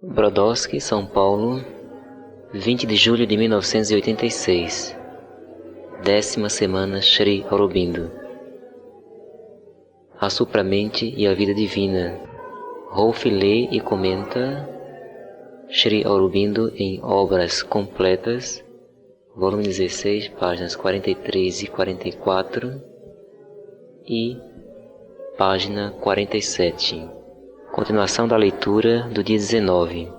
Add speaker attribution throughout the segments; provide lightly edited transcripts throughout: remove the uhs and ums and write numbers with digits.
Speaker 1: Brodowski, São Paulo, 20 de julho de 1986. 10ª semana Sri Aurobindo. A supramente e a vida divina. Rolf lê e comenta Sri Aurobindo em Obras Completas, volume 16, páginas 43 e 44 e página 47. Continuação da leitura do dia 19.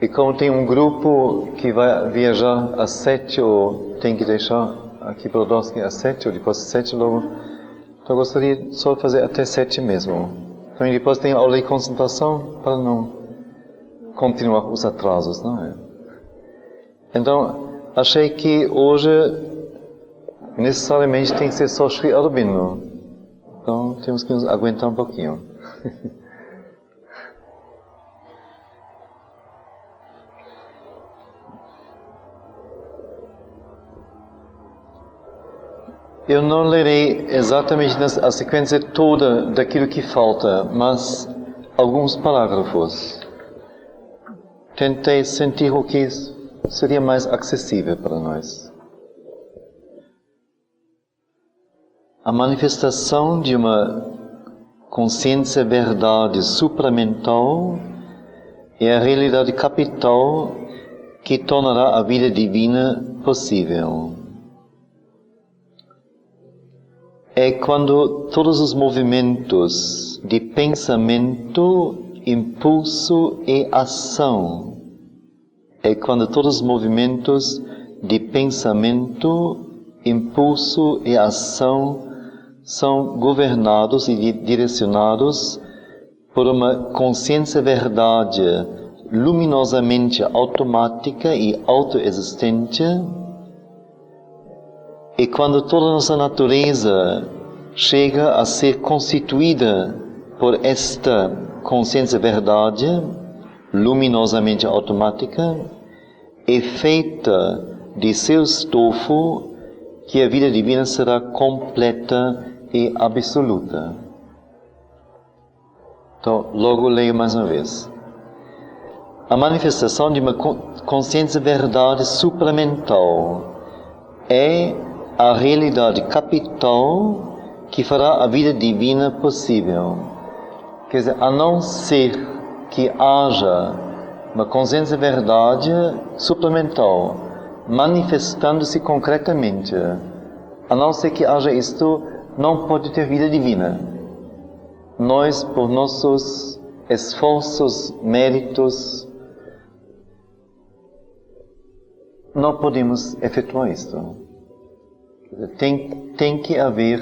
Speaker 2: E como tem um grupo que vai viajar às 7, ou tem que deixar aqui Brodowski às 7, ou depois às 7 logo, então eu gostaria só de fazer até 7 mesmo. Então depois tem aula de concentração para não continuar os atrasos, não é? Então, achei que hoje necessariamente tem que ser só Sri Aurobindo. Então temos que nos aguentar um pouquinho. Eu não lerei exatamente a sequência toda daquilo que falta, mas alguns parágrafos. Tentei sentir o que seria mais acessível para nós. A manifestação de uma consciência verdade supramental é a realidade capital que tornará a vida divina possível. É quando todos os movimentos de pensamento, impulso e ação, é quando todos os movimentos de pensamento, impulso e ação são governados e direcionados por uma consciência verdade luminosamente automática e autoexistente. E quando toda a nossa natureza chega a ser constituída por esta consciência verdade luminosamente automática, é feita de seu estofo que a vida divina será completa e absoluta. Então, logo leio mais uma vez. A manifestação de uma consciência verdade supramental é a realidade capital que fará a vida divina possível. Quer dizer, a não ser que haja uma consciência verdade supramental manifestando-se concretamente, a não ser que haja isto, não pode ter vida divina. Nós, por nossos esforços, méritos, não podemos efetuar isto. Tem que haver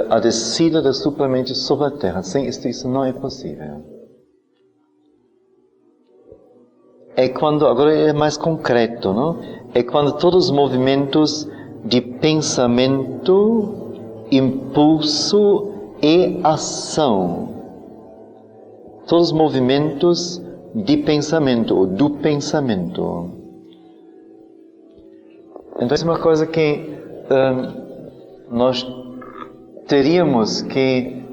Speaker 2: a descida da supramente sobre a terra. Sem isso não é possível. É quando, agora é mais concreto, não? É quando todos os movimentos de pensamento, impulso e ação, todos os movimentos de pensamento, ou do pensamento. Então, isso é uma coisa que nós teríamos que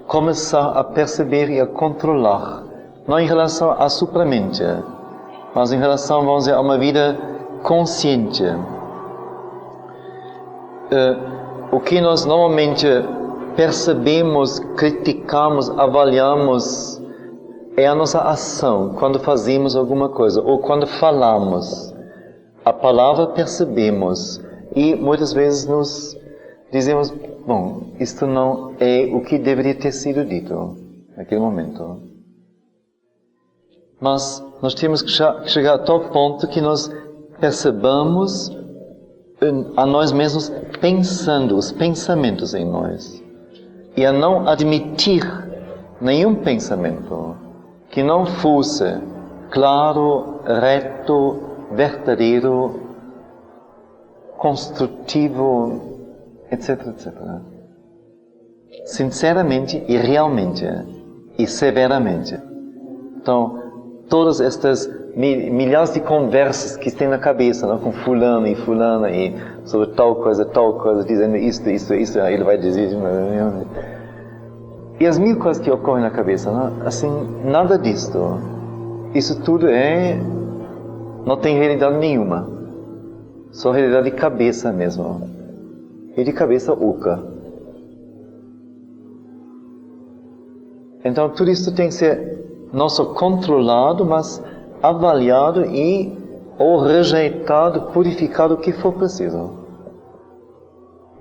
Speaker 2: começar a perceber e a controlar, não em relação à supramente, mas em relação, vamos dizer, a uma vida consciente. O que nós normalmente percebemos, criticamos, avaliamos, é a nossa ação, quando fazemos alguma coisa, ou quando falamos. A palavra percebemos, e muitas vezes nos dizemos, bom, isto não é o que deveria ter sido dito naquele momento. Mas nós temos que chegar a tal ponto que nós percebamos a nós mesmos pensando, os pensamentos em nós. E a não admitir nenhum pensamento que não fosse claro, reto, verdadeiro, construtivo, etc, etc. Sinceramente e realmente, e severamente. Então, todas estas milhares de conversas que tem na cabeça, não? Com fulano e fulana, e sobre tal coisa, dizendo isto, ele vai dizer. E as mil coisas que ocorrem na cabeça, não? Assim, nada disto. Isso tudo não tem realidade nenhuma. Só realidade de cabeça mesmo. E de cabeça oca. Então tudo isso tem que ser não só controlado, mas avaliado ou rejeitado, purificado, o que for preciso.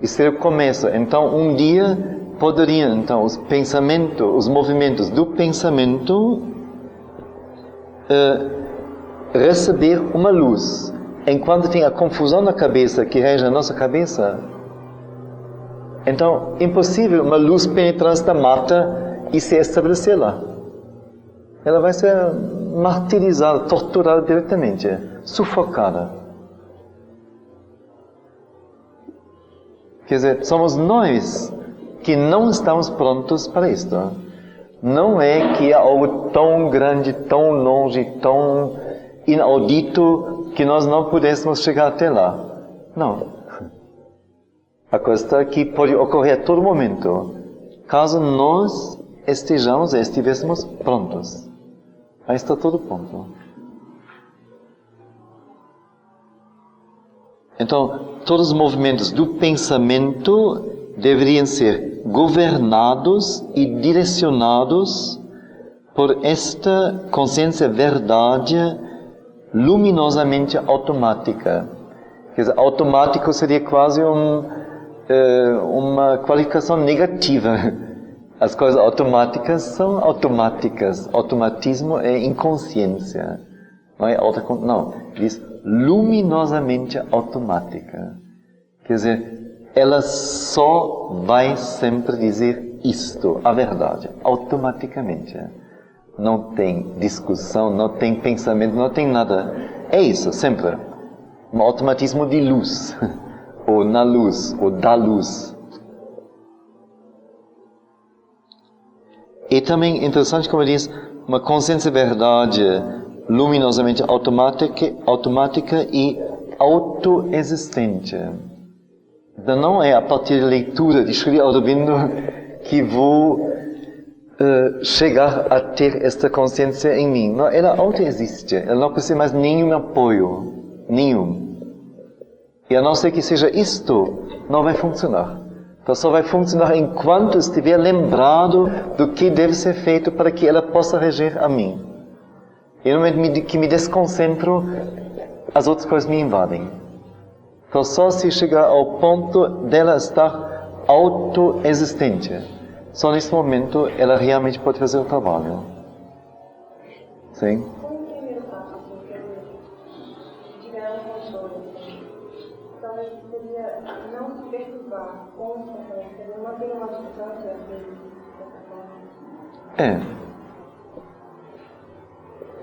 Speaker 2: Isso é o começo. Então um dia poderiam, então, os movimentos do pensamento receber uma luz. Enquanto tem a confusão na cabeça que rege a nossa cabeça, então impossível uma luz penetrar esta mata e se estabelecer lá. Ela vai ser martirizada, torturada diretamente, sufocada. Quer dizer, somos nós que não estamos prontos para isto. Não é que é algo tão grande, tão longe, tão inaudito que nós não pudéssemos chegar até lá. Não. A coisa está que pode ocorrer a todo momento, caso nós estivéssemos prontos. Aí está todo ponto. Então, todos os movimentos do pensamento deveriam ser governados e direcionados por esta consciência verdade luminosamente automática. Quer dizer, automático seria quase uma qualificação negativa. As coisas automáticas são automáticas. Automatismo é inconsciência. Não é não, diz luminosamente automática. Quer dizer, ela só vai sempre dizer isto, a verdade, automaticamente. Não tem discussão, não tem pensamento, não tem nada. É isso, sempre. Um automatismo de luz, ou na luz, ou da luz. E também interessante, como diz, uma consciência verdade luminosamente automática e autoexistente. Então não é a partir da leitura de Sri Aurobindo que vou chegar a ter esta consciência em mim. Não, ela autoexiste, ela não precisa mais nenhum apoio, nenhum. E a não ser que seja isto, não vai funcionar. Então só vai funcionar enquanto estiver lembrado do que deve ser feito para que ela possa reger a mim. E no momento que me desconcentro, as outras coisas me invadem. Então só se chegar ao ponto dela estar autoexistente, só nesse momento ela realmente pode fazer o trabalho. Sim?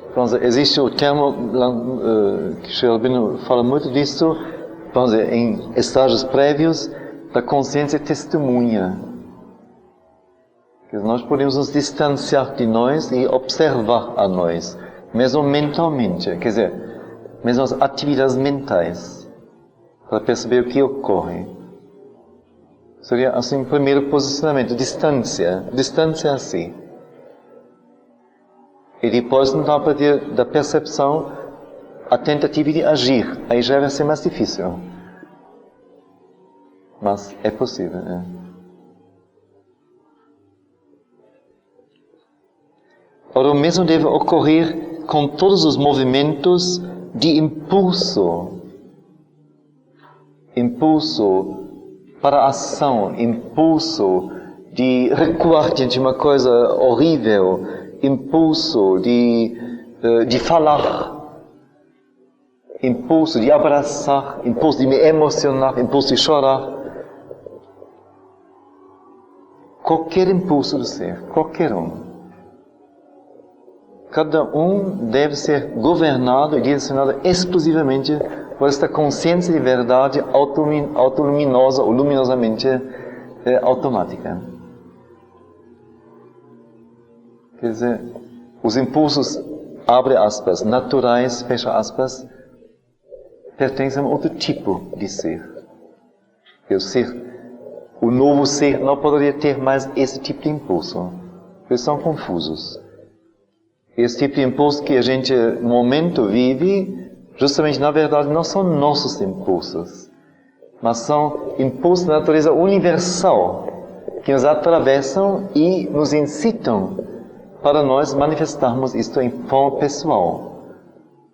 Speaker 2: Então, existe o termo que Sri Aurobindo fala muito disso, vamos dizer, em estágios prévios da consciência testemunha. Nós podemos nos distanciar de nós e observar a nós, mesmo mentalmente, quer dizer, mesmo as atividades mentais, para perceber o que ocorre. Seria assim o primeiro posicionamento, distância assim. E depois, então, a partir da percepção, a tentativa de agir. Aí já vai ser mais difícil. Mas é possível, né? Ora, o mesmo deve ocorrer com todos os movimentos de impulso. Impulso para a ação, impulso de recuar diante de uma coisa horrível, impulso de falar, impulso de abraçar, impulso de me emocionar, impulso de chorar. Qualquer impulso do ser, qualquer um. Cada um deve ser governado e direcionado exclusivamente por esta consciência de verdade autoluminosa ou luminosamente automática. Quer dizer, os impulsos, abre aspas, naturais, fecha aspas, pertencem a outro tipo de ser. O ser o novo ser não poderia ter mais esse tipo de impulso. Eles são confusos. Esse tipo de impulso que a gente, no momento, vive, justamente, na verdade, não são nossos impulsos, mas são impulsos da natureza universal, que nos atravessam e nos incitam para nós manifestarmos isto em forma pessoal,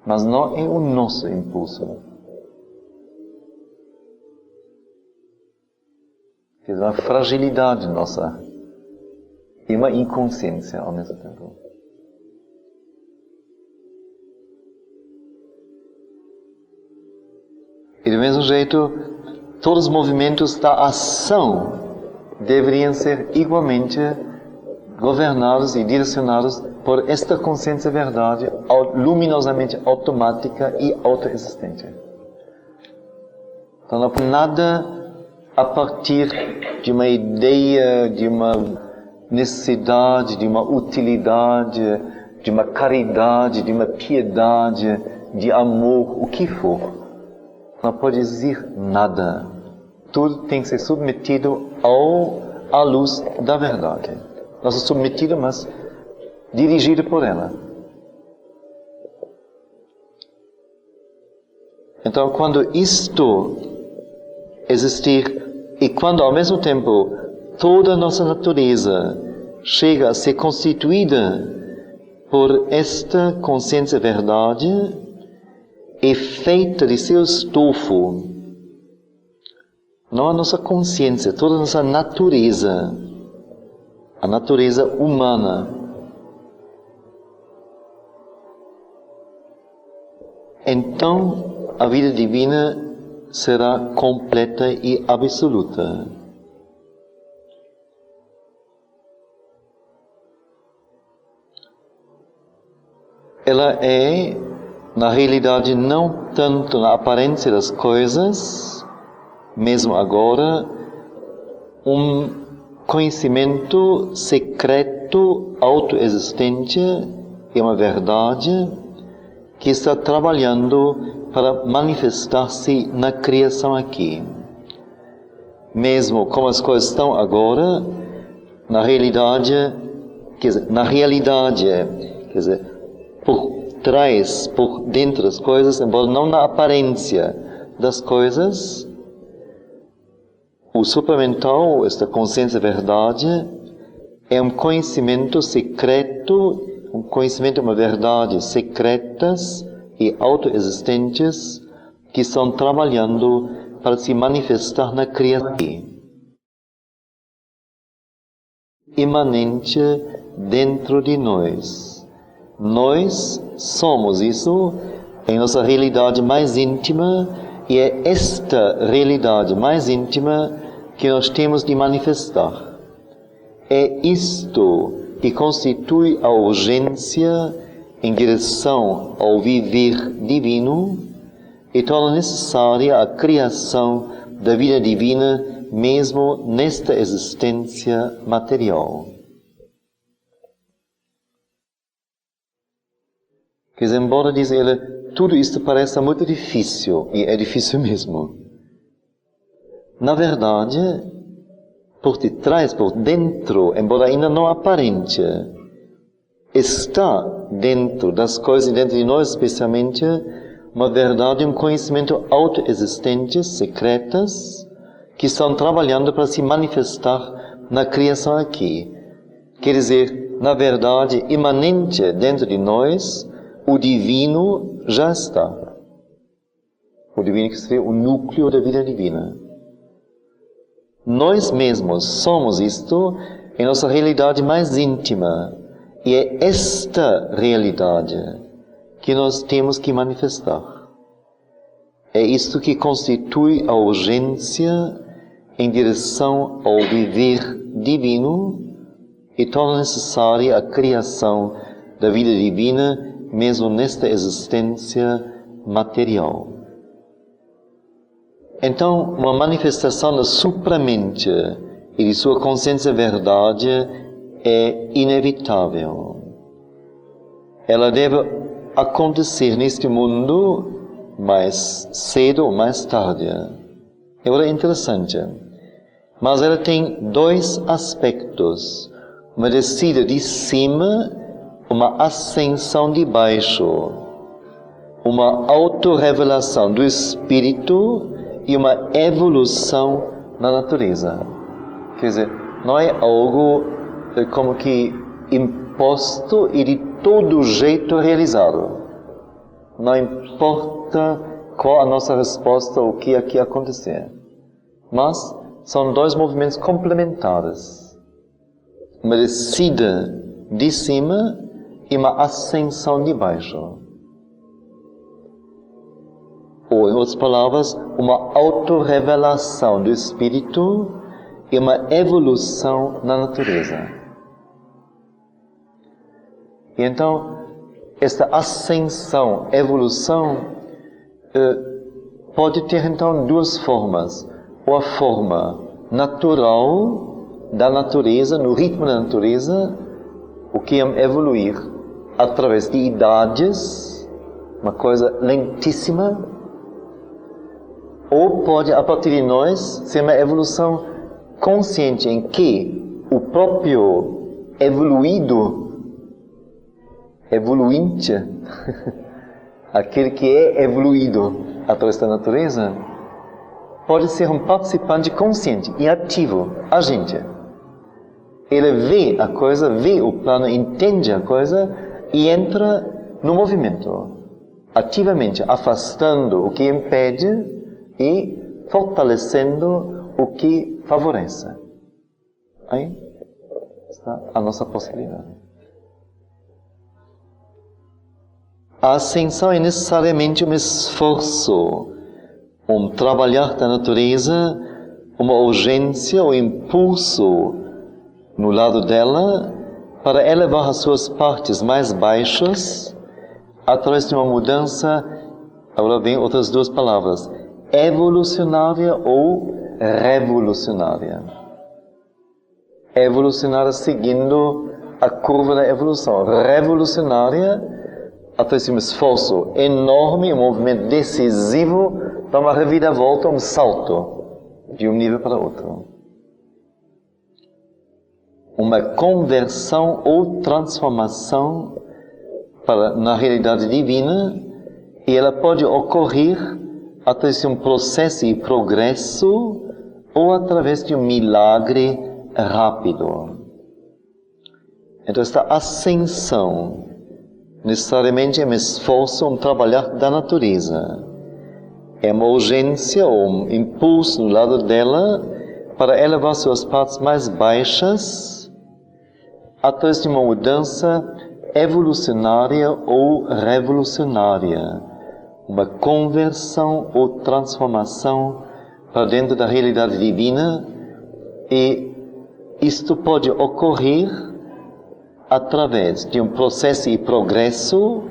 Speaker 2: mas não é o nosso impulso. É uma fragilidade nossa e uma inconsciência ao mesmo tempo. E do mesmo jeito, todos os movimentos da ação deveriam ser igualmente governados e direcionados por esta consciência verdade luminosamente automática e autoexistente. Então não é nada a partir de uma ideia, de uma necessidade, de uma utilidade, de uma caridade, de uma piedade, de amor, o que for. Não pode existir nada. Tudo tem que ser submetido à luz da verdade. Não é submetido, mas dirigido por ela. Então, quando isto existir, e quando ao mesmo tempo toda a nossa natureza chega a ser constituída por esta consciência verdade, é feita de seu estofo, não a nossa consciência, toda a nossa natureza, a natureza humana. Então, a vida divina será completa e absoluta. Ela é, na realidade, não tanto na aparência das coisas, mesmo agora, um conhecimento secreto, autoexistente, é uma verdade que está trabalhando para manifestar-se na criação aqui. Mesmo como as coisas estão agora, na realidade, quer dizer, por trás, por dentro das coisas, embora não na aparência das coisas, o supramental, esta consciência verdade, é um conhecimento secreto, um conhecimento, uma verdade secretas e autoexistentes que estão trabalhando para se manifestar na criação imanente dentro de nós. Nós somos isso em nossa realidade mais íntima, e é esta realidade mais íntima que nós temos de manifestar. É isto que constitui a urgência em direção ao viver divino e torna necessária a criação da vida divina mesmo nesta existência material. Quer dizer, embora, diz ele, tudo isto parece muito difícil, e é difícil mesmo. Na verdade, por detrás, por dentro, embora ainda não aparente, está dentro das coisas, dentro de nós especialmente, uma verdade, um conhecimento autoexistentes, secretas, que estão trabalhando para se manifestar na criação aqui. Quer dizer, na verdade, imanente dentro de nós, o divino já está. O divino que seria o núcleo da vida divina. Nós mesmos somos isto em nossa realidade mais íntima. E é esta realidade que nós temos que manifestar. É isto que constitui a urgência em direção ao viver divino e torna necessária a criação da vida divina mesmo nesta existência material. Então, uma manifestação da supramente e de sua consciência verdade é inevitável. Ela deve acontecer neste mundo mais cedo ou mais tarde. Agora é interessante. Mas ela tem dois aspectos. Uma descida de cima, uma ascensão de baixo. Uma autorrevelação do espírito e uma evolução na natureza. Quer dizer, não é algo como que imposto e de todo jeito realizado. Não importa qual a nossa resposta ou o que aqui acontecer. Mas são dois movimentos complementares. Uma descida de cima e uma ascensão de baixo. Ou, em outras palavras, uma autorrevelação do espírito e uma evolução na natureza. E então, esta ascensão, evolução, pode ter então duas formas. Ou a forma natural da natureza, no ritmo da natureza, o que é evoluir através de idades, uma coisa lentíssima. Ou pode, a partir de nós, ser uma evolução consciente em que o próprio evoluinte, aquele que é evoluído através da natureza, pode ser um participante consciente e ativo, agente. Ele vê a coisa, vê o plano, entende a coisa e entra no movimento, ativamente, afastando o que impede e fortalecendo o que favorece. Aí está a nossa possibilidade. A ascensão é necessariamente um esforço, um trabalhar da natureza, uma urgência ou impulso no lado dela para elevar as suas partes mais baixas através de uma mudança, agora vem outras duas palavras, evolucionária ou revolucionária. Evolucionária seguindo a curva da evolução. Revolucionária, através de um esforço enorme, um movimento decisivo, para uma reviravolta, um salto de um nível para outro. Uma conversão ou transformação na realidade divina, e ela pode ocorrer através de um processo e progresso ou através de um milagre rápido. Então, esta ascensão necessariamente é um esforço, um trabalhar da natureza. É uma urgência ou um impulso no lado dela para elevar suas partes mais baixas através de uma mudança evolucionária ou revolucionária. Uma conversão ou transformação para dentro da realidade divina, e isto pode ocorrer através de um processo e progresso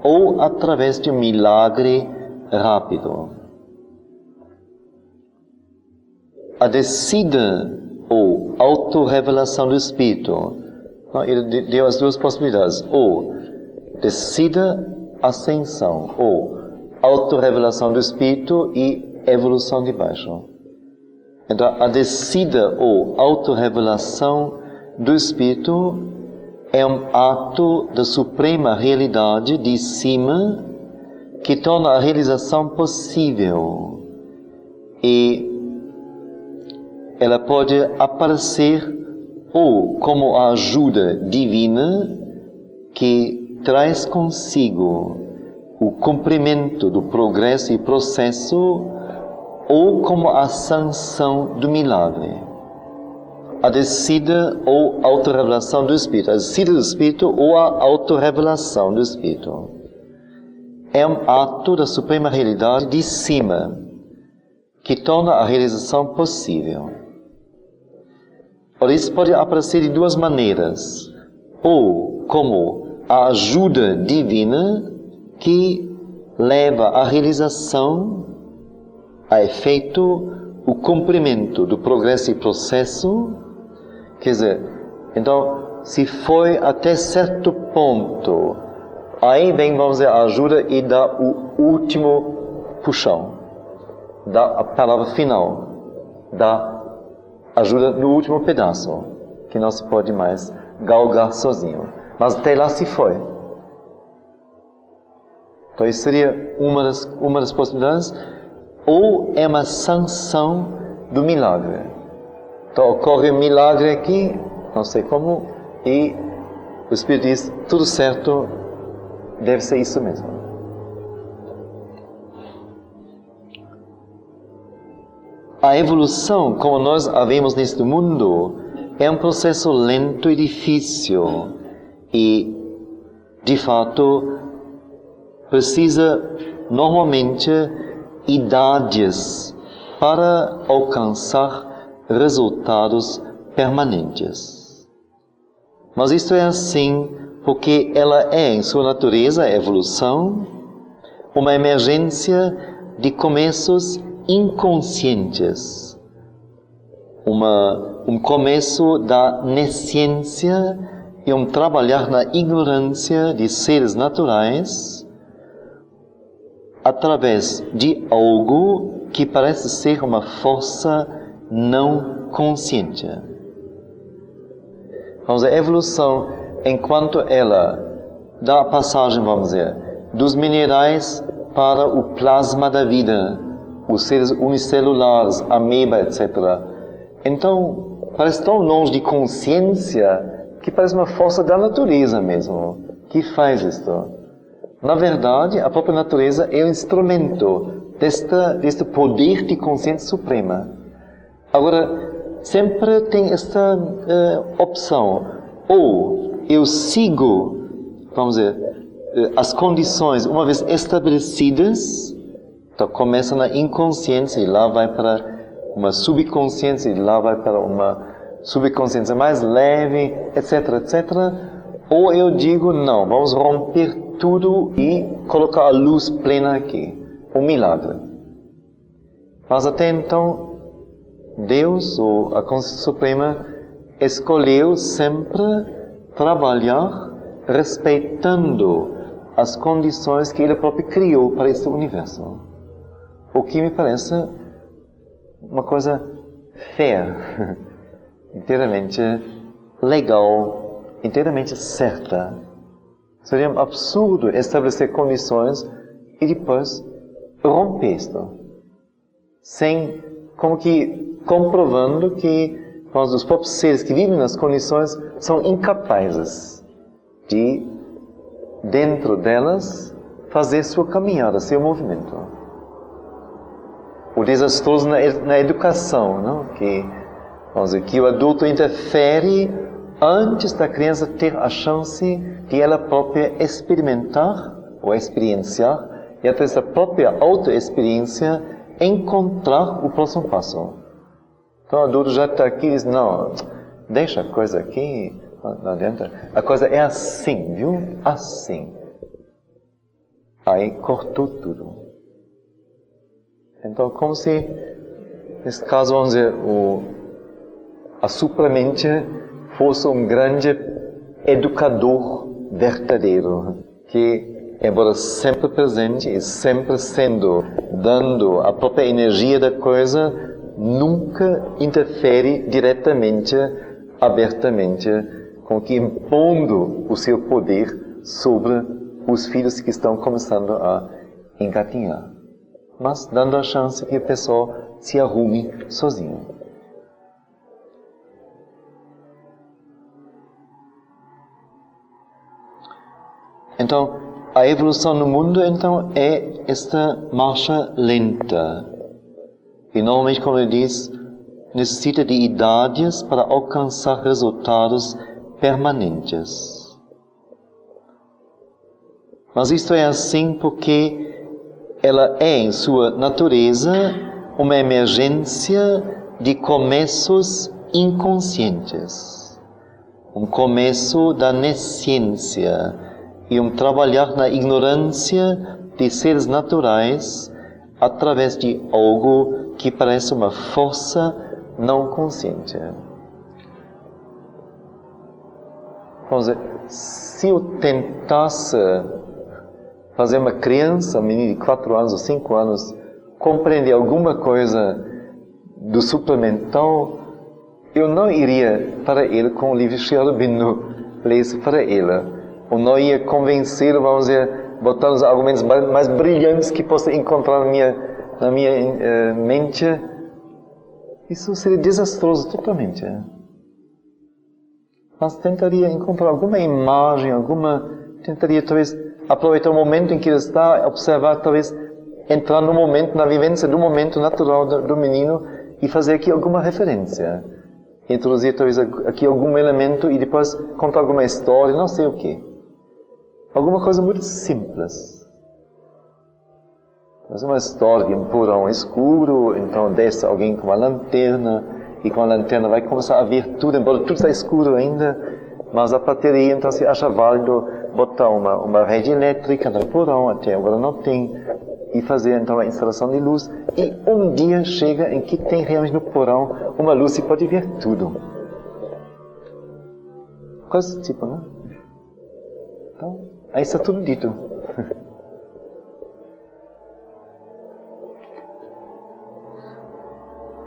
Speaker 2: ou através de um milagre rápido. A descida ou autorrevelação do Espírito, ele deu as duas possibilidades, ou descida, ascensão, ou autorrevelação do Espírito e evolução de baixo. Então, a descida ou autorrevelação do Espírito é um ato da suprema realidade de cima que torna a realização possível. E ela pode aparecer ou como a ajuda divina que traz consigo o cumprimento do progresso e processo, ou como a sanção do milagre. A descida ou autorrevelação do Espírito. A descida do Espírito ou a autorrevelação do Espírito é um ato da suprema realidade de cima que torna a realização possível. Por isso pode aparecer de duas maneiras, ou como a ajuda divina que leva à realização, a efeito, o cumprimento do progresso e processo. Quer dizer, então, se foi até certo ponto, aí vem, vamos dizer, a ajuda e dá o último puxão, dá a palavra final, dá ajuda no último pedaço, que não se pode mais galgar sozinho. Mas até lá se foi. Então isso seria uma das possibilidades, ou é uma sanção do milagre. Então ocorre um milagre aqui, não sei como, e o Espírito diz, tudo certo, deve ser isso mesmo. A evolução, como nós a vemos neste mundo, é um processo lento e difícil e, de fato, precisa normalmente idades para alcançar resultados permanentes. Mas isto é assim porque ela é, em sua natureza, a evolução, uma emergência de começos inconscientes, um começo da nesciência e trabalhar na ignorância de seres naturais através de algo que parece ser uma força não consciente. Vamos dizer, a evolução, enquanto ela dá a passagem, vamos dizer, dos minerais para o plasma da vida, os seres unicelulares, ameba, etc. Então, parece tão longe de consciência que parece uma força da natureza mesmo, que faz isto. Na verdade, a própria natureza é um instrumento deste poder de consciência suprema. Agora, sempre tem esta opção. Ou eu sigo, vamos dizer, as condições, uma vez estabelecidas, então começa na inconsciência e lá vai para uma subconsciência e lá vai para uma subconsciência mais leve, etc, etc. Ou eu digo, não, vamos romper tudo e colocar a luz plena aqui. Um milagre. Mas até então, Deus, ou a Consciência Suprema, escolheu sempre trabalhar respeitando as condições que Ele próprio criou para este universo. O que me parece uma coisa fair, inteiramente legal, inteiramente certa. Seria um absurdo estabelecer condições e depois romper isto. Sem, como que, comprovando que os próprios seres que vivem nas condições são incapazes de, dentro delas, fazer sua caminhada, seu movimento. O desastroso na educação, não? Que o adulto interfere antes da criança ter a chance de ela própria experimentar ou experienciar e através da própria autoexperiência encontrar o próximo passo. Então o adulto já está aqui e diz, não, deixa a coisa aqui, não adianta. A coisa é assim, viu? Assim. Aí cortou tudo. Então, como se, nesse caso, vamos dizer, a supramente fosse um grande educador verdadeiro, que, embora sempre presente e sempre dando a própria energia da coisa, nunca interfere diretamente, abertamente, com que impondo o seu poder sobre os filhos que estão começando a engatinhar. Mas dando a chance que a pessoa se arrume sozinho. Então, a evolução no mundo, então, é esta marcha lenta. E normalmente, como ele diz, necessita de idades para alcançar resultados permanentes. Mas isto é assim porque ela é, em sua natureza, uma emergência de começos inconscientes. Um começo da nesciência e trabalhar na ignorância de seres naturais através de algo que parece uma força não consciente. Vamos dizer, se eu tentasse fazer uma criança, um menino de 4 anos ou 5 anos, compreender alguma coisa do supramental, eu não iria para ele com o livro Sri Aurobindo, ler isso para ele. Ou não ia convencê-lo, vamos dizer, botar os argumentos mais brilhantes que possa encontrar na minha mente. Isso seria desastroso totalmente. Mas tentaria encontrar alguma imagem, tentaria talvez aproveitar o momento em que ele está, observar, talvez entrar no momento, na vivência do momento natural do menino e fazer aqui alguma referência. Introduzir talvez aqui algum elemento e depois contar alguma história, não sei o quê. Alguma coisa muito simples. Mas uma história de um porão escuro, então desce alguém com uma lanterna, e com a lanterna vai começar a ver tudo, embora tudo está escuro ainda, mas a bateria, então se acha válido botar uma rede elétrica no porão, até agora não tem, e fazer então a instalação de luz, e um dia chega em que tem realmente no porão uma luz e pode ver tudo. Coisa desse tipo, né? Então, aí está tudo dito.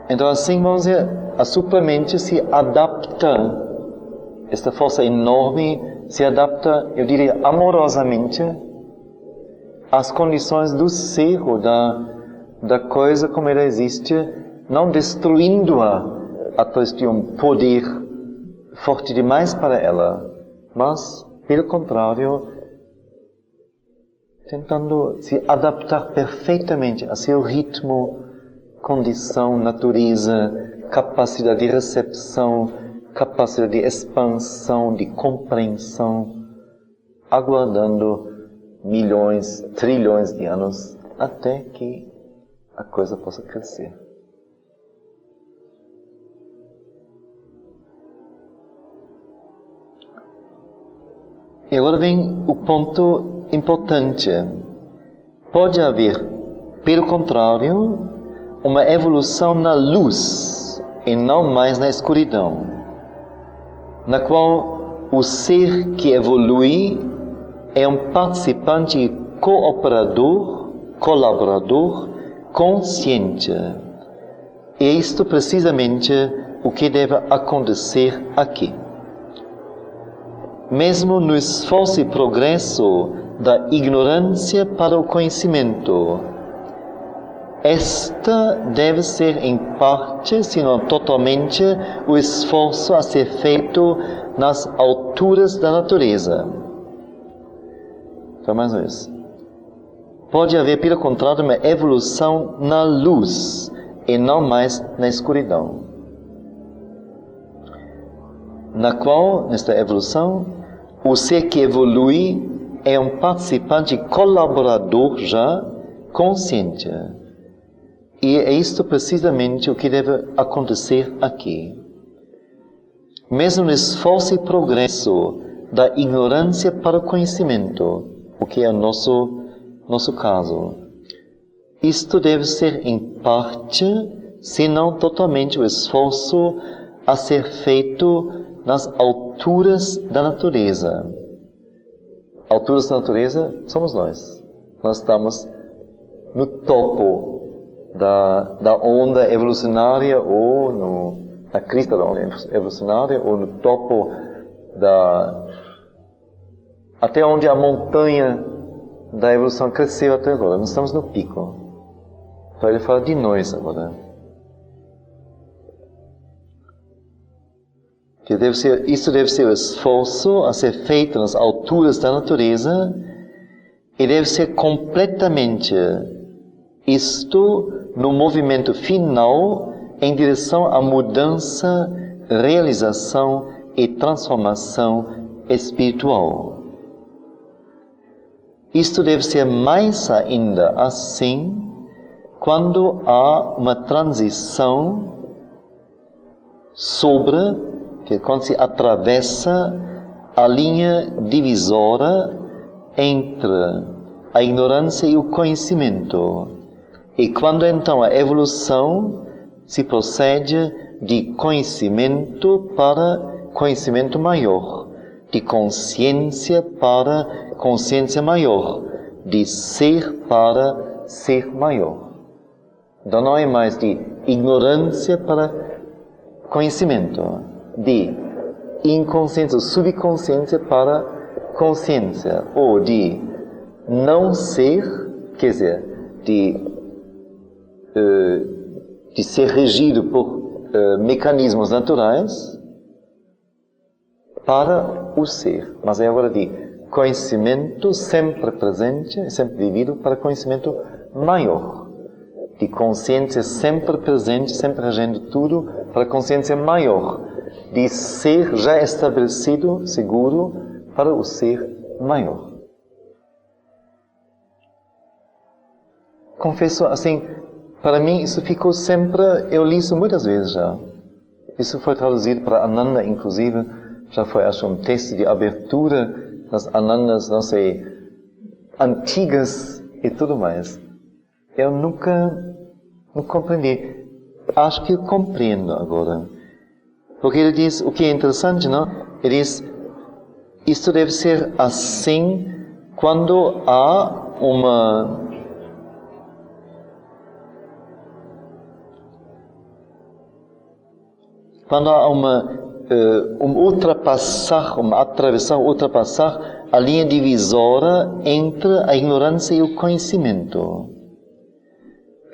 Speaker 2: Então assim, vamos dizer, a supramente se adapta, esta força enorme se adapta, eu diria, amorosamente às condições do ser ou da coisa como ela existe, não destruindo-a através de um poder forte demais para ela, mas, pelo contrário, tentando se adaptar perfeitamente a seu ritmo, condição, natureza, capacidade de recepção, capacidade de expansão, de compreensão, aguardando milhões, trilhões de anos até que a coisa possa crescer. E agora vem o ponto importante. Pode haver, pelo contrário, uma evolução na luz e não mais na escuridão, na qual o ser que evolui é um participante cooperador, colaborador, consciente. E é isto precisamente o que deve acontecer aqui. Mesmo no esforço e progresso da ignorância para o conhecimento, esta deve ser em parte, se não totalmente, o esforço a ser feito nas alturas da natureza. Então, mais uma vez. Pode haver, pelo contrário, uma evolução na luz e não mais na escuridão. Na qual, nesta evolução, o ser que evolui é um participante colaborador já consciente. E é isto precisamente o que deve acontecer aqui. Mesmo no esforço e progresso da ignorância para o conhecimento, o que é o nosso caso, isto deve ser em parte, se não totalmente, o esforço a ser feito nas alturas da natureza. Alturas da natureza somos nós. Nós estamos no topo da onda evolucionária ou na crista da onda evolucionária ou no topo até onde a montanha da evolução cresceu até agora. Nós estamos no pico. Então ele fala de nós agora. Isso deve ser o esforço a ser feito nas alturas da natureza e deve ser completamente isto no movimento final em direção à mudança, realização e transformação espiritual. Isto deve ser mais ainda assim quando há uma transição quando se atravessa a linha divisória entre a ignorância e o conhecimento. E quando então a evolução se procede de conhecimento para conhecimento maior, de consciência para consciência maior, de ser para ser maior. Então não é mais de ignorância para conhecimento, de inconsciência, subconsciência para consciência, ou de não ser, quer dizer, de ser regido por mecanismos naturais para o ser. Mas é agora de conhecimento sempre presente, sempre vivido para conhecimento maior. De consciência sempre presente, sempre regendo tudo para consciência maior. De ser já estabelecido, seguro, para o ser maior. Confesso, assim, para mim isso ficou sempre, eu li isso muitas vezes já. Isso foi traduzido para Ananda, inclusive, já foi, acho, um texto de abertura das Anandas, não sei, antigas e tudo mais. Eu nunca compreendi. Acho que eu compreendo agora. Porque ele diz, o que é interessante, não? Ele diz, isto deve ser assim quando há ultrapassar a linha divisória entre a ignorância e o conhecimento.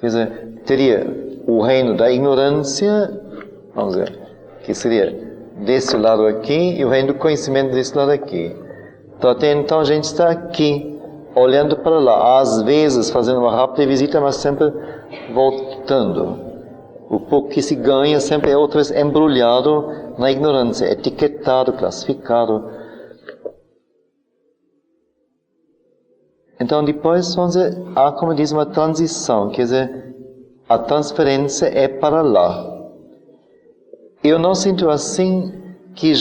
Speaker 2: Quer dizer, teria o reino da ignorância, vamos dizer, que seria desse lado aqui, e o reino do conhecimento desse lado aqui. Então, até então a gente está aqui, olhando para lá, às vezes fazendo uma rápida visita, mas sempre voltando. O pouco que se ganha sempre é outra vez embrulhado na ignorância, etiquetado, classificado. Então depois, vamos dizer, há, como diz, uma transição, quer dizer, a transferência é para lá. Eu não sinto assim que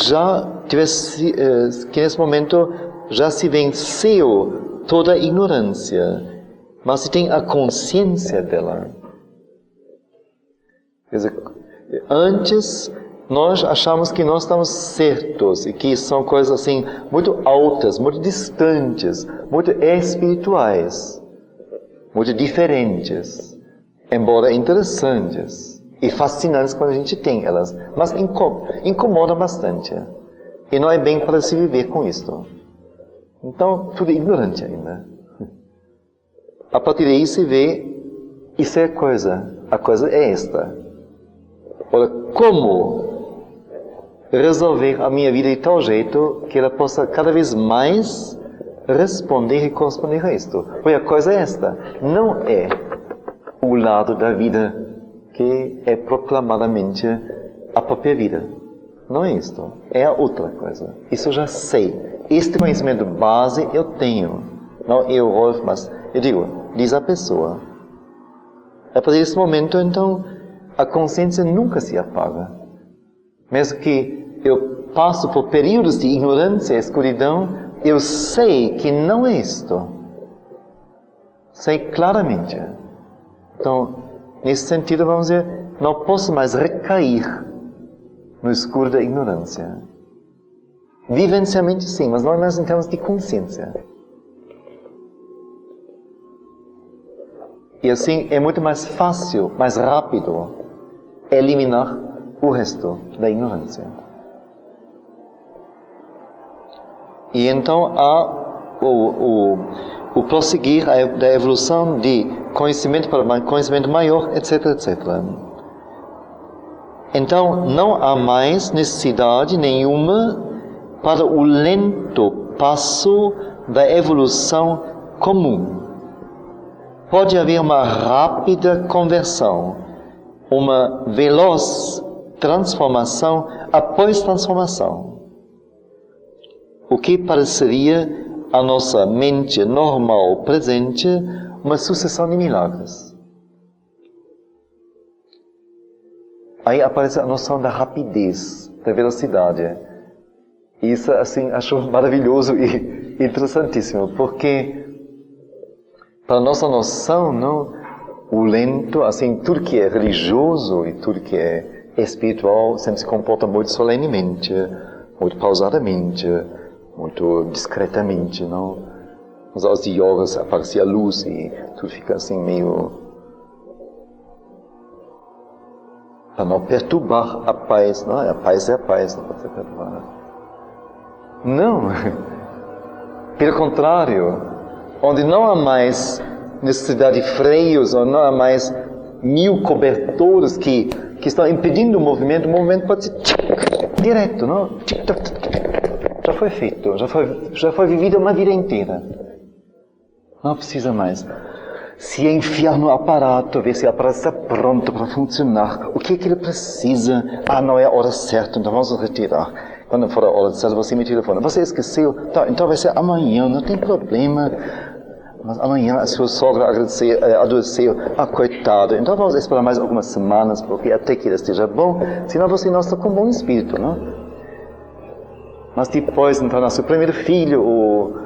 Speaker 2: que nesse momento já se venceu toda a ignorância, mas se tem a consciência dela. Quer dizer, antes nós achamos que nós estamos certos e que são coisas assim muito altas, muito distantes, muito espirituais, muito diferentes, embora interessantes e fascinantes quando a gente tem elas, mas incomodam bastante. E não é bem para se viver com isto. Então, tudo é ignorante ainda. A partir daí se vê, isso é a coisa é esta. Ora, como resolver a minha vida de tal jeito que ela possa cada vez mais responder e corresponder a isto? Porque a coisa é esta, não é o lado da vida que é proclamadamente a própria vida. Não é isto, é a outra coisa. Isso eu já sei. Este conhecimento base eu tenho. Não eu, Rolf, mas eu digo, diz a pessoa. A partir desse momento, então, a consciência nunca se apaga. Mesmo que eu passo por períodos de ignorância e escuridão, eu sei que não é isto. Sei claramente. Então, nesse sentido, vamos dizer, não posso mais recair no escuro da ignorância. Vivencialmente sim, mas não mais em termos de consciência. E assim é muito mais fácil, mais rápido eliminar o resto da ignorância. E então há o prosseguir da evolução de conhecimento para conhecimento maior, etc, etc. Então não há mais necessidade nenhuma para o lento passo da evolução comum. Pode haver uma rápida conversão, uma veloz transformação após transformação. O que pareceria a nossa mente normal presente uma sucessão de milagres. Aí aparece a noção da rapidez, da velocidade. E isso, assim, acho maravilhoso e interessantíssimo, porque para a nossa noção, não, o lento, assim, tudo que é religioso e tudo que é espiritual sempre se comporta muito solenemente, muito pausadamente, muito discretamente, não? Mas aos yogas aparece a luz e tudo fica assim meio para não perturbar a paz. Não, a paz é a paz, não pode ser perturbada. Não, pelo contrário, onde não há mais necessidade de freios, ou não há mais 1000 cobertores que estão impedindo o movimento pode ser direto, não? Já foi feito, já foi vivida uma vida inteira. Não precisa mais se enfiar no aparato, ver se o aparato está pronto para funcionar. O que é que ele precisa? Não é a hora certa, então vamos retirar. Quando for a hora certa, você me telefona. Você esqueceu? Tá, então vai ser amanhã, não tem problema. Mas amanhã a sua sogra adoeceu. Coitado. Então vamos esperar mais algumas semanas, porque até que ele esteja bom. Senão você não está com bom espírito, não? Mas depois, então, nasce o primeiro filho,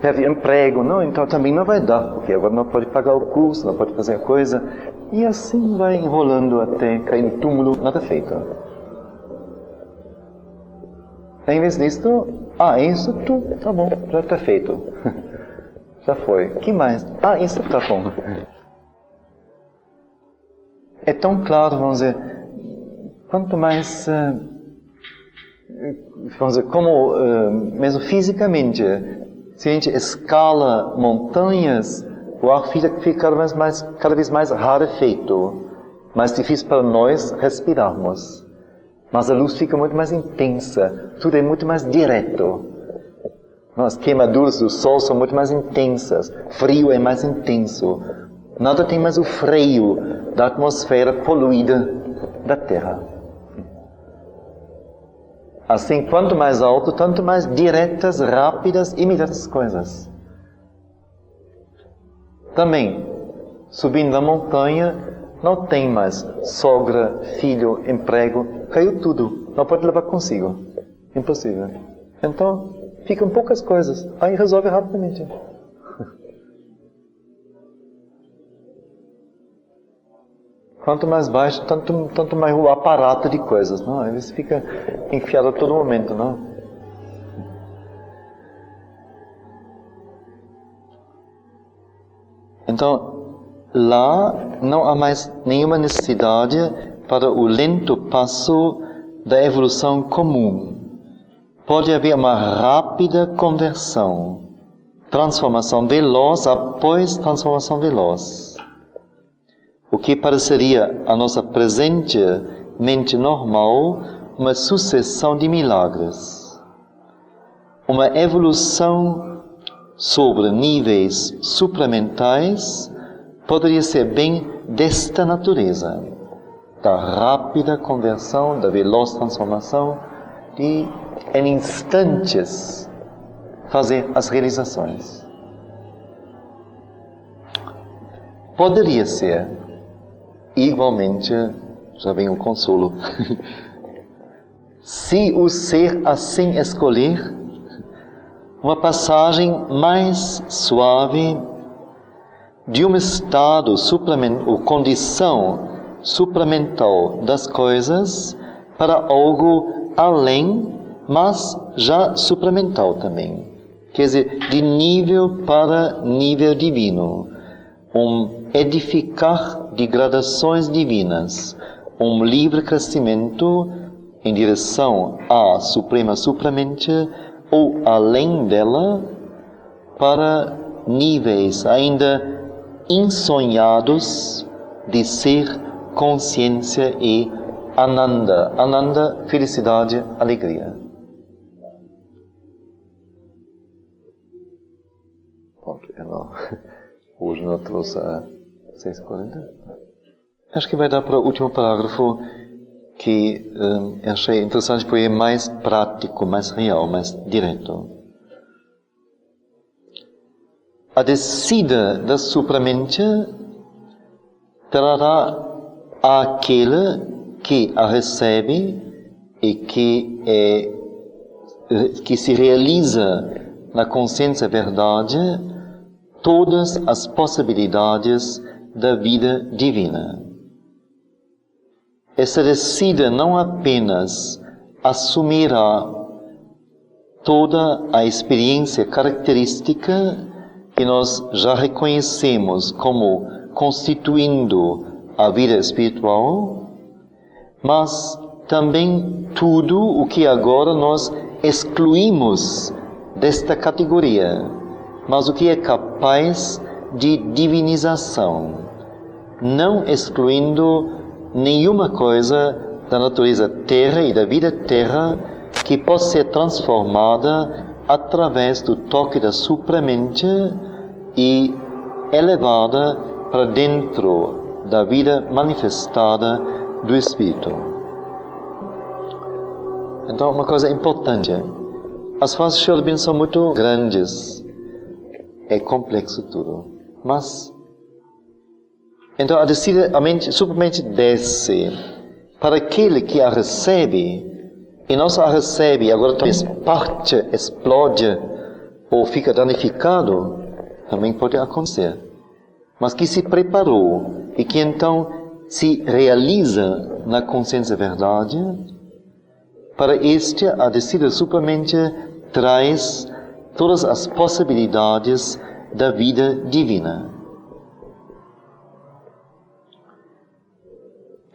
Speaker 2: perde emprego, não? Então também não vai dar, porque agora não pode pagar o curso, não pode fazer a coisa. E assim vai enrolando até cair no túmulo, nada feito. Em vez disso, isso tudo, tá bom, já está feito. Já foi. O que mais? Isso está bom. É tão claro, vamos dizer, quanto mais, vamos dizer, como mesmo fisicamente, se a gente escala montanhas, o ar fica cada vez mais rarefeito, mais difícil para nós respirarmos. Mas a luz fica muito mais intensa, tudo é muito mais direto. As queimaduras do sol são muito mais intensas, frio é mais intenso. Nada tem mais o freio da atmosfera poluída da Terra. Assim, quanto mais alto, tanto mais diretas, rápidas, imediatas coisas. Também, subindo a montanha, não tem mais sogra, filho, emprego, caiu tudo, não pode levar consigo. Impossível. Então, ficam poucas coisas, aí resolve rapidamente. Quanto mais baixo, tanto mais o aparato de coisas, não? Aí você fica enfiado a todo momento, não? Então, lá não há mais nenhuma necessidade para o lento passo da evolução comum. Pode haver uma rápida conversão, transformação veloz após transformação veloz. O que pareceria a nossa presente mente normal uma sucessão de milagres. Uma evolução sobre níveis supramentais poderia ser bem desta natureza, da rápida conversão, da veloz transformação, de em instantes fazer as realizações. Poderia ser, igualmente, já vem o consolo, se o ser assim escolher, uma passagem mais suave de um estado ou condição supramental das coisas para algo além, mas já supramental também. Quer dizer, de nível para nível divino. Edificar de gradações divinas. Livre crescimento em direção à Suprema Supramente ou além dela para níveis ainda insonhados de ser, consciência e Ananda. Ananda, felicidade, alegria. Pronto, hoje não trouxe a 6h40. Acho que vai dar para o último parágrafo, que achei interessante porque é mais prático, mais real, mais direto. A descida da supramente trará àquele que a recebe e que se realiza na consciência verdade todas as possibilidades da vida divina. Essa descida não apenas assumirá toda a experiência característica que nós já reconhecemos como constituindo a vida espiritual, mas também tudo o que agora nós excluímos desta categoria, mas o que é capaz de divinização, não excluindo nenhuma coisa da natureza terra e da vida terra que pode ser transformada através do toque da supramente e elevada para dentro da vida manifestada do Espírito. Então, uma coisa importante, as fases de Sri são muito grandes, é complexo tudo, mas então a mente supermente desce para aquele que a recebe, e não só a recebe e agora talvez parte, explode ou fica danificado, também pode acontecer, mas que se preparou e que então se realiza na consciência verdade. Para este, a descida supramente traz todas as possibilidades da vida divina.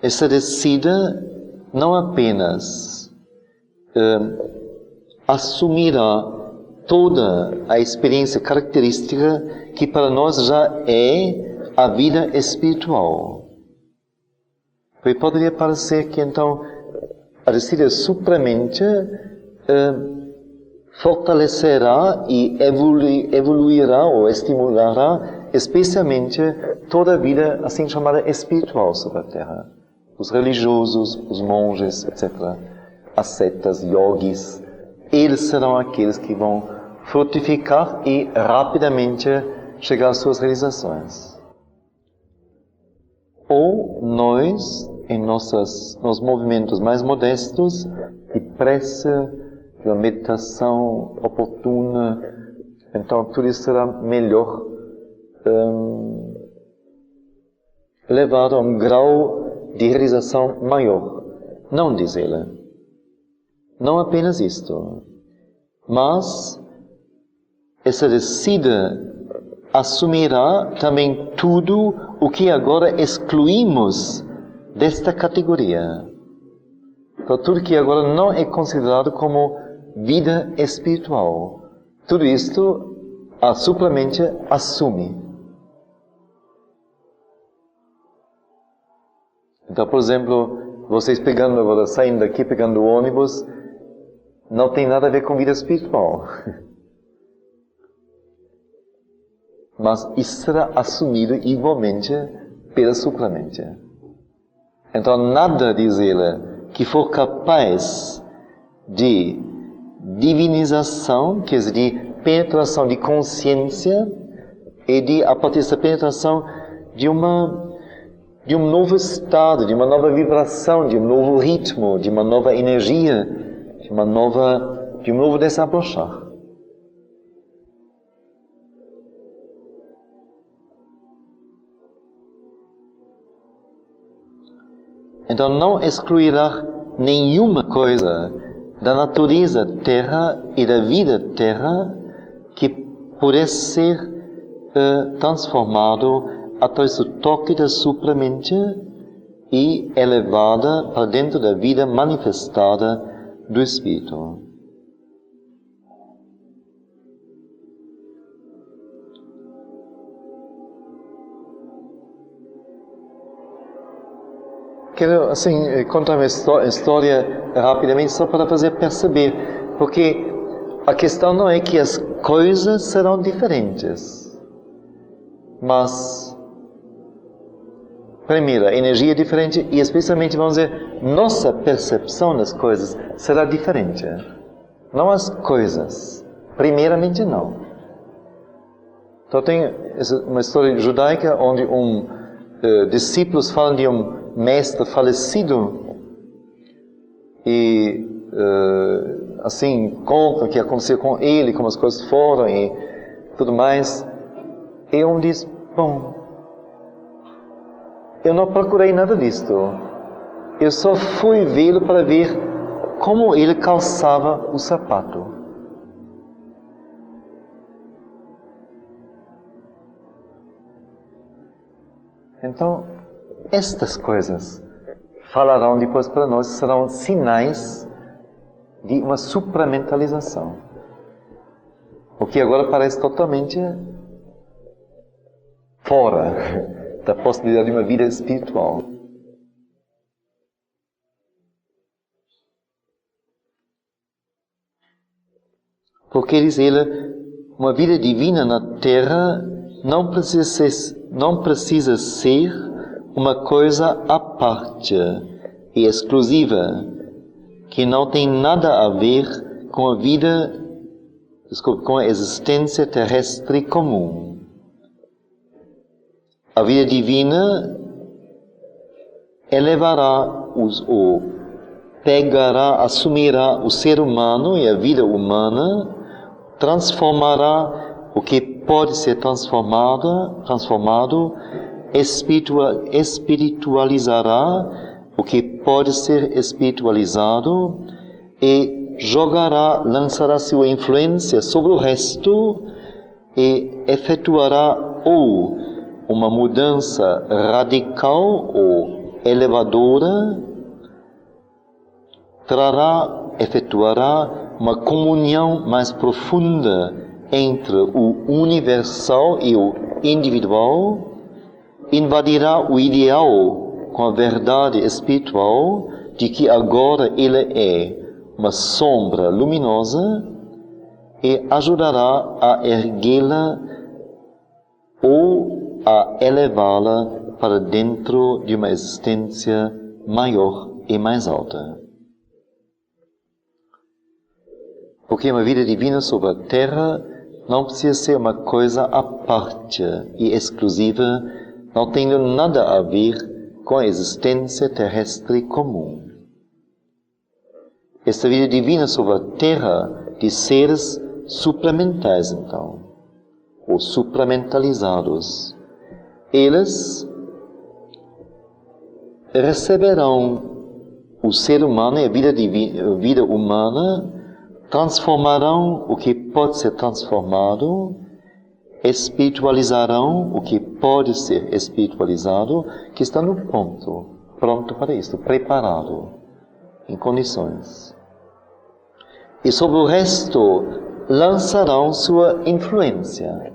Speaker 2: Essa descida não apenas assumirá toda a experiência característica que para nós já é a vida espiritual. Porque poderia parecer que então a descida supramente fortalecerá e evoluirá ou estimulará especialmente toda a vida assim chamada espiritual sobre a Terra. Os religiosos, os monges, etc., ascetas, yogis, eles serão aqueles que vão frutificar e rapidamente chegar às suas realizações. Ou nós, em nos movimentos mais modestos, de prece, de uma meditação oportuna, então tudo isso será melhor levado a um grau de realização maior. Não, diz ele, não apenas isto, mas essa descida assumirá também tudo o que agora excluímos desta categoria. Então, tudo que agora não é considerado como vida espiritual, tudo isto a supramente assume. Então, por exemplo, vocês saindo daqui, pegando o ônibus, não tem nada a ver com vida espiritual. Mas isso será assumido igualmente pela supramente. Então, nada, diz ele, que for capaz de divinização, quer dizer, de penetração de consciência e de, a partir dessa penetração, de um novo estado, de uma nova vibração, de um novo ritmo, de uma nova energia, de um novo desabrochar. Então não excluirá nenhuma coisa da natureza terra e da vida terra que pudesse ser transformado através do toque da supramente e elevada para dentro da vida manifestada do Espírito. Quero, assim, contar uma história rapidamente só para fazer perceber, porque a questão não é que as coisas serão diferentes, mas primeiro, a energia é diferente e especialmente, vamos dizer, nossa percepção das coisas será diferente. Não as coisas. Primeiramente, não. Então tem uma história judaica onde discípulos falam de um mestre falecido e assim contam o que aconteceu com ele, como as coisas foram e tudo mais. E um diz, bom, eu não procurei nada disto. Eu só fui vê-lo para ver como ele calçava o sapato. Então, estas coisas falarão depois para nós, serão sinais de uma supramentalização. O que agora parece totalmente fora da possibilidade de uma vida espiritual. Porque diz ele, uma vida divina na Terra não precisa ser uma coisa à parte e exclusiva, que não tem nada a ver com a vida, com a existência terrestre comum. A vida divina elevará pegará, assumirá o ser humano e a vida humana, transformará o que pode ser transformado, espiritualizará o que pode ser espiritualizado e lançará sua influência sobre o resto e efetuará ou uma mudança radical ou elevadora, efetuará uma comunhão mais profunda entre o universal e o individual, invadirá o ideal com a verdade espiritual de que agora ele é uma sombra luminosa e ajudará a erguê-la ou a elevá-la para dentro de uma existência maior e mais alta. Porque uma vida divina sobre a Terra não precisa ser uma coisa à parte e exclusiva, não tendo nada a ver com a existência terrestre comum. Esta vida divina sobre a Terra de seres suplementais, então, ou supramentalizados, eles receberão o ser humano e a vida humana, transformarão o que pode ser transformado, espiritualizarão o que pode ser espiritualizado, que está no ponto, pronto para isto, preparado, em condições. E sobre o resto, lançarão sua influência.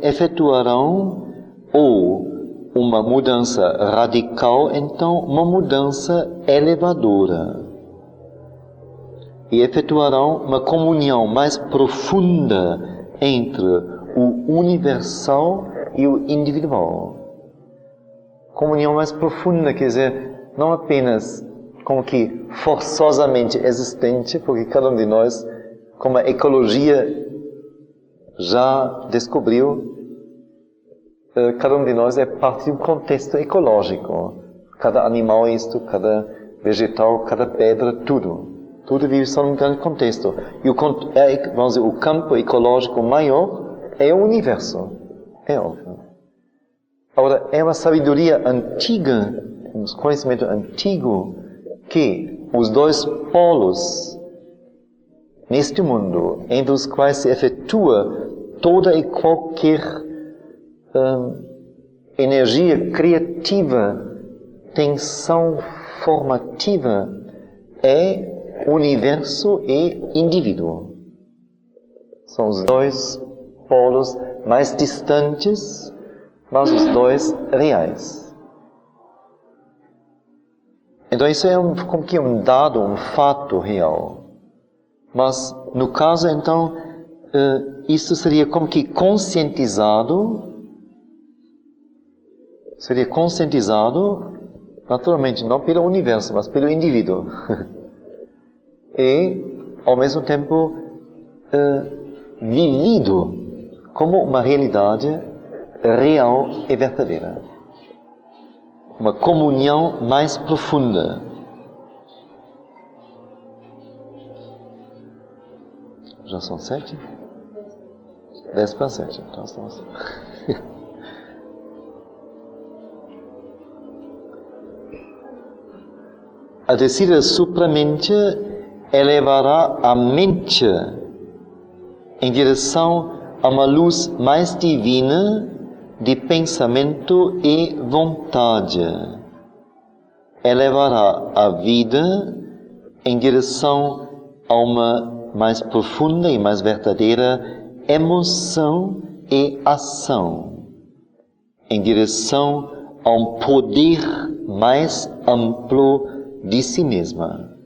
Speaker 2: Efetuarão ou uma mudança radical, então uma mudança elevadora. E efetuarão uma comunhão mais profunda entre o universal e o individual. Comunhão mais profunda, quer dizer, não apenas como que forçosamente existente, porque cada um de nós, como a ecologia já descobriu, cada um de nós é parte de um contexto ecológico. Cada animal é isto, cada vegetal, cada pedra, tudo. Tudo vive só num grande contexto. E vamos dizer, o campo ecológico maior é o universo. É óbvio. Agora, é uma sabedoria antiga, um conhecimento antigo, que os dois polos neste mundo, entre os quais se efetua toda e qualquer energia criativa, tensão formativa, é universo e indivíduo. São os dois polos mais distantes, mas os dois reais. Então isso é como que um dado, um fato real. Mas no caso então, isso seria como que conscientizado, naturalmente não pelo universo, mas pelo indivíduo. E, ao mesmo tempo, vivido como uma realidade real e verdadeira. Uma comunhão mais profunda. Já são 7? 10 para 7. Então estamos... A descida supramente elevará a mente em direção a uma luz mais divina de pensamento e vontade. Elevará a vida em direção a uma mais profunda e mais verdadeira emoção e ação, em direção a um poder mais amplo de si mesma,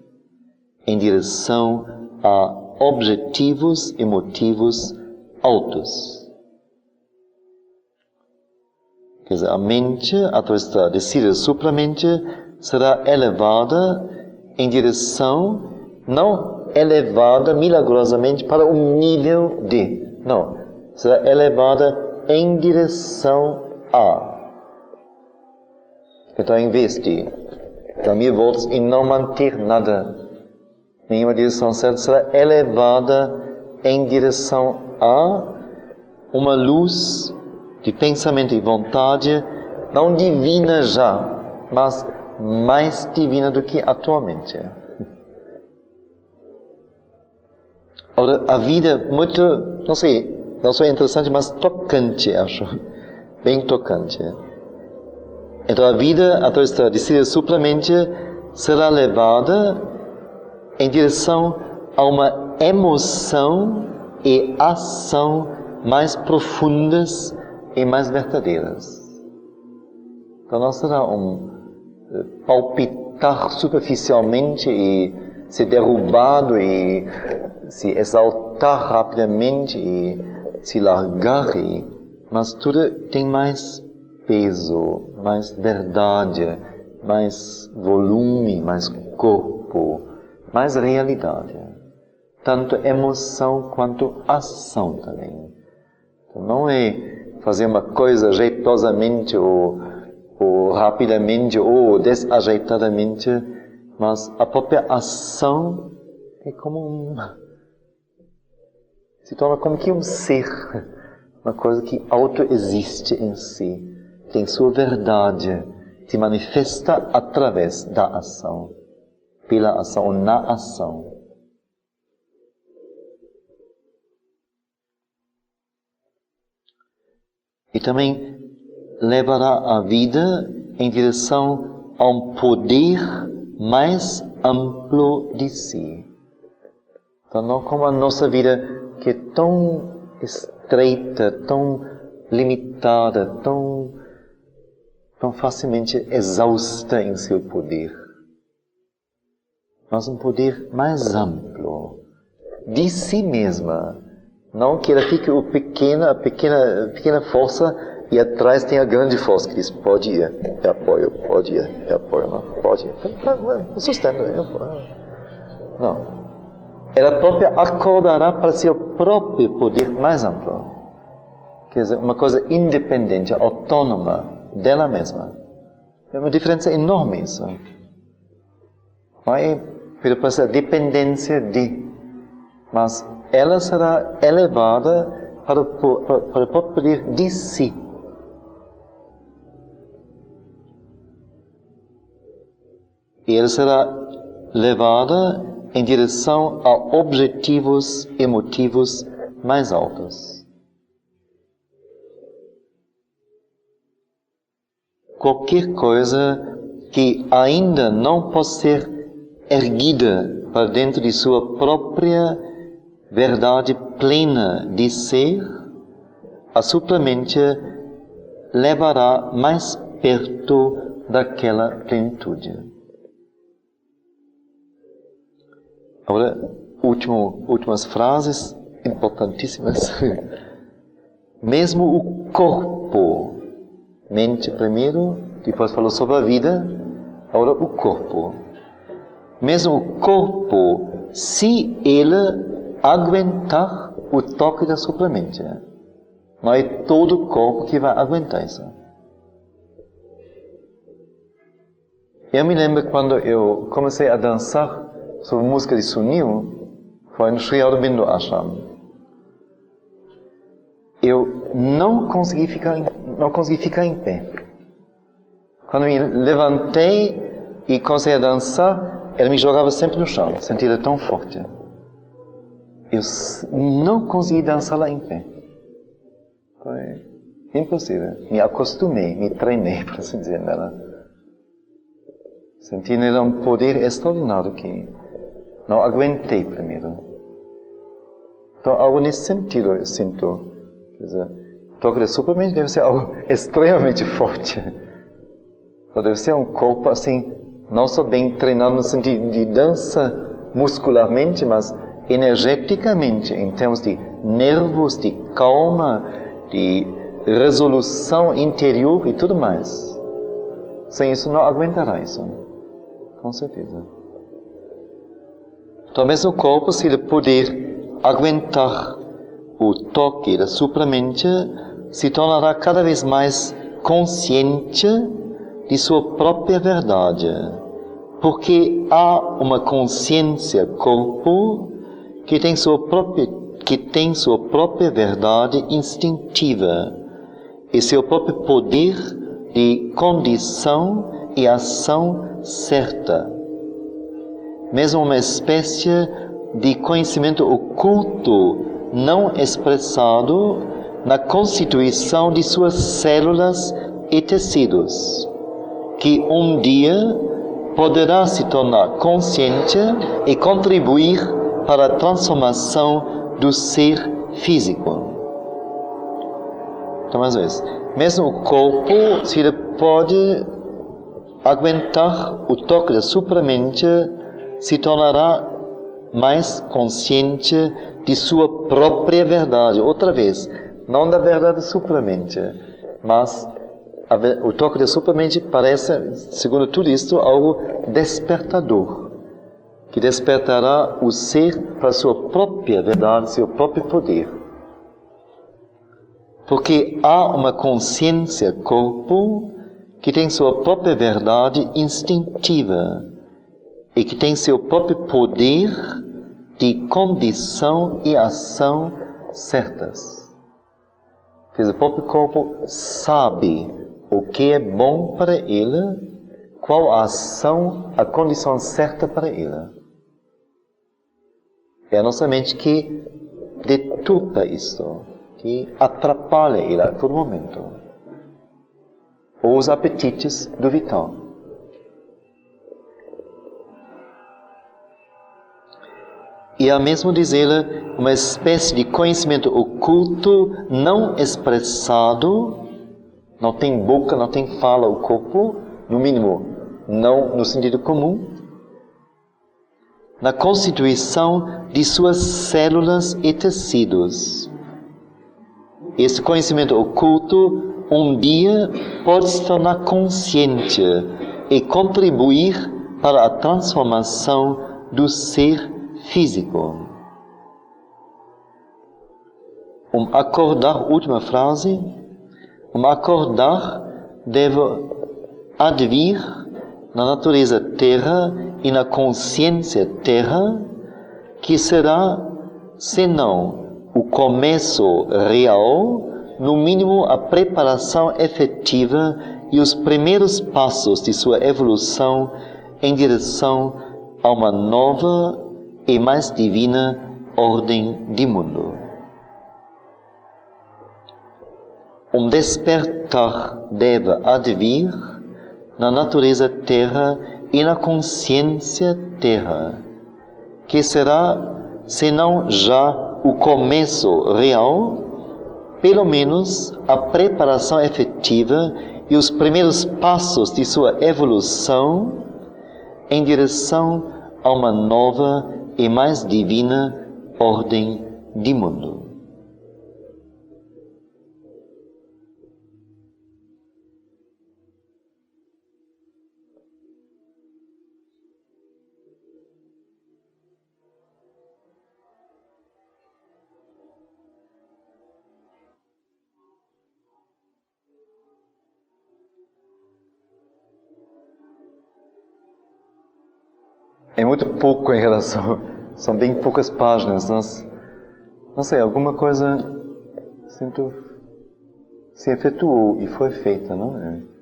Speaker 2: em direção a objetivos e motivos altos. Quer dizer, a mente, através da descida supramente, será elevada em direção, não elevada milagrosamente para um nível de, não, será elevada em direção a. Então, em vez de dar 1000 voltas e não manter nada, nenhuma direção certa, será elevada em direção a uma luz de pensamento e vontade, não divina já, mas mais divina do que atualmente. Ora, a vida muito, não só interessante, mas tocante, acho. Bem tocante. Então a vida, através da descida supramente, será levada em direção a uma emoção e ação mais profundas e mais verdadeiras. Então não será palpitar superficialmente e ser derrubado e se exaltar rapidamente e se largar, mas tudo tem mais peso, mais verdade, mais volume, mais corpo, mais realidade. Tanto emoção quanto ação também. Então, não é fazer uma coisa jeitosamente ou rapidamente ou desajeitadamente, mas a própria ação é como se torna como que um ser, uma coisa que autoexiste em si. Tem sua verdade, se manifesta através da ação, pela ação ou na ação. E também levará a vida em direção a um poder mais amplo de si. Então, não como a nossa vida, que é tão estreita, tão limitada, tão facilmente exausta em seu poder. Mas um poder mais amplo, de si mesma. Não que ela fique a pequena força e atrás tem a grande força que diz, pode ir, eu apoio, pode ir, eu apoio, não, pode ir. Eu sustento, eu apoio. Não. Ela própria acordará para seu próprio poder mais amplo. Quer dizer, uma coisa independente, autônoma dela mesma. É uma diferença enorme isso. Não é pela dependência de, mas ela será elevada para o próprio poder de si. E ela será levada em direção a objetivos e motivos mais altos. Qualquer coisa que ainda não possa ser erguida para dentro de sua própria verdade plena de ser, a supramente levará mais perto daquela plenitude. Agora, últimas frases importantíssimas. Mesmo o corpo, mente primeiro, depois falou sobre a vida, agora o corpo. Mesmo o corpo, se ele aguentar o toque da supramente, não é todo o corpo que vai aguentar isso. Eu me lembro quando eu comecei a dançar sobre música de Sunil, foi no Sri Aurobindo Ashram. Eu não consegui ficar em pé. Quando me levantei e comecei a dançar, ela me jogava sempre no chão, sentia tão forte. eu não consegui dançar lá em pé. Foi impossível. Me acostumei, me treinei, por assim dizer, nela. Senti nela um poder extraordinário que não aguentei primeiro. Então, algo nesse sentido eu sinto. Quer dizer, toque de Superman deve ser algo extremamente forte. Deve ser um corpo assim, não só bem treinado no sentido de dança muscularmente, mas energeticamente, em termos de nervos, de calma, de resolução interior e tudo mais. Sem isso não aguentará isso. Com certeza. Talvez o corpo, se ele puder aguentar o toque da supramente, se tornará cada vez mais consciente de sua própria verdade. Porque há uma consciência corpo que tem sua própria verdade instintiva e seu próprio poder de condição e ação certa. Mesmo uma espécie de conhecimento oculto não expressado na constituição de suas células e tecidos, que um dia poderá se tornar consciente e contribuir para a transformação do ser físico. Então, mais uma vez, mesmo o corpo, se ele pode aguentar o toque da supramente, se tornará mais consciente de sua própria verdade. Outra vez, não da verdade supramente, mas o toque da supramente parece, segundo tudo isto, algo despertador, que despertará o ser para sua própria verdade, seu próprio poder. Porque há uma consciência corpo que tem sua própria verdade instintiva e que tem seu próprio poder de condição e ação certas. O próprio corpo sabe o que é bom para ele, qual a ação, a condição certa para ele. É a nossa mente que deturpa isto, que atrapalha ele a todo momento. Ou os apetites do vital. E há mesmo, diz ele, uma espécie de conhecimento oculto não expressado, não tem boca, não tem fala o corpo, no mínimo, não no sentido comum, na constituição de suas células e tecidos. Esse conhecimento oculto, um dia, pode se tornar consciente e contribuir para a transformação do ser físico. Acordar, última frase, acordar deve advir na natureza terra e na consciência terra, que será, senão o começo real, no mínimo a preparação efetiva e os primeiros passos de sua evolução em direção a uma nova e mais divina ordem de mundo. Despertar deve advir na natureza terra e na consciência terra, que será, senão já o começo real, pelo menos a preparação efetiva e os primeiros passos de sua evolução em direção a uma nova e mais divina ordem de mundo. É muito pouco em relação, são bem poucas páginas, não sei, alguma coisa sinto se efetuou e foi feita, não é?